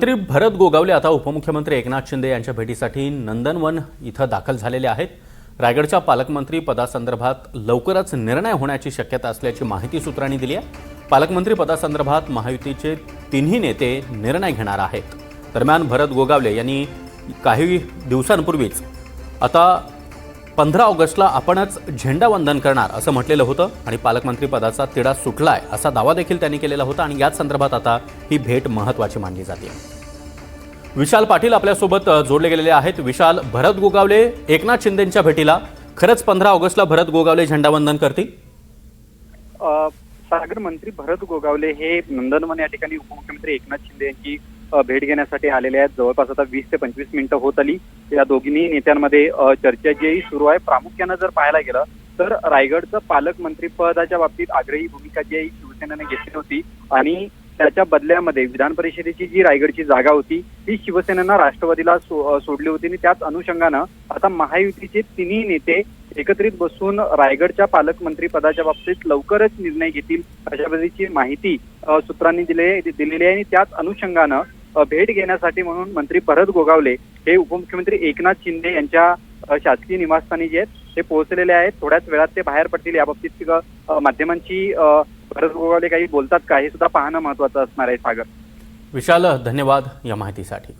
मंत्री भरत गोगावले आता उपमुख्यमंत्री एकनाथ शिंदे यांच्या भेटीसाठी नंदनवन इथं दाखल झालेले आहेत। रायगडच्या पालकमंत्री पदासंदर्भात लवकरच निर्णय होण्याची शक्यता असल्याची माहिती सूत्रांनी दिली आहे। पालकमंत्री पदासंदर्भात महायुतीचे तिन्ही नेते निर्णय घेणार आहेत। दरम्यान भरत गोगावले यांनी काही दिवसांपूर्वीच आता 15 ऑगस्टला आपणच झेंडावंदन करणार असं म्हटलेलं होतं आणि पालकमंत्री पदाचा तिढा सुटलाय असा दावा देखील त्यांनी केलेला होता आणि याच संदर्भात आता ही भेट महत्त्वाची मानली जाते। विशाल पाटील आपल्यासोबत जोडले गेलेले आहेत। विशाल, भरत गोगावले एकनाथ शिंदेंच्या भेटीला खरंच 15 ऑगस्टला भरत गोगावले झेंडावंदन करतील? सागर, मंत्री भरत गोगावले हे नंदनवन या ठिकाणी उपमुख्यमंत्री एकनाथ शिंदे यांची भेट घेण्यासाठी आलेले आहेत। जवळपास आता 20 ते 25 मिनिटं होत आली। या दोघींनी नेत्यांमध्ये चर्चा जी सुरू आहे, प्रामुख्यानं जर पाहायला गेलं तर रायगडचं पालकमंत्री पदाच्या बाबतीत आग्रही भूमिका जी शिवसेनेने घेतली होती आणि त्याच्या बदल्यामध्ये विधान परिषदेची जी रायगडची जागा होती ती शिवसेनेनं राष्ट्रवादीला सोडली होती आणि त्याच अनुषंगानं आता महायुतीचे तिन्ही नेते एकत्रित बसून रायगडच्या पालकमंत्री पदाच्या बाबतीत लवकरच निर्णय घेतील अशा पद्धतीची माहिती सूत्रांनी दिलेली आहे आणि त्याच अनुषंगानं भेट घेण्यासाठी म्हणून मंत्री भरत गोगावले हे उपमुख्यमंत्री एकनाथ शिंदे यांच्या शासकीय निवासस्थानी जे आहेत ते पोहोचलेले आहेत। थोड्याच वेळात ते बाहेर पडतील। याबाबतीत माध्यमांची भरत गोगावले काही बोलतात का हे सुद्धा पाहणं महत्त्वाचं असणार आहे। सागर, विशाल, धन्यवाद या माहितीसाठी।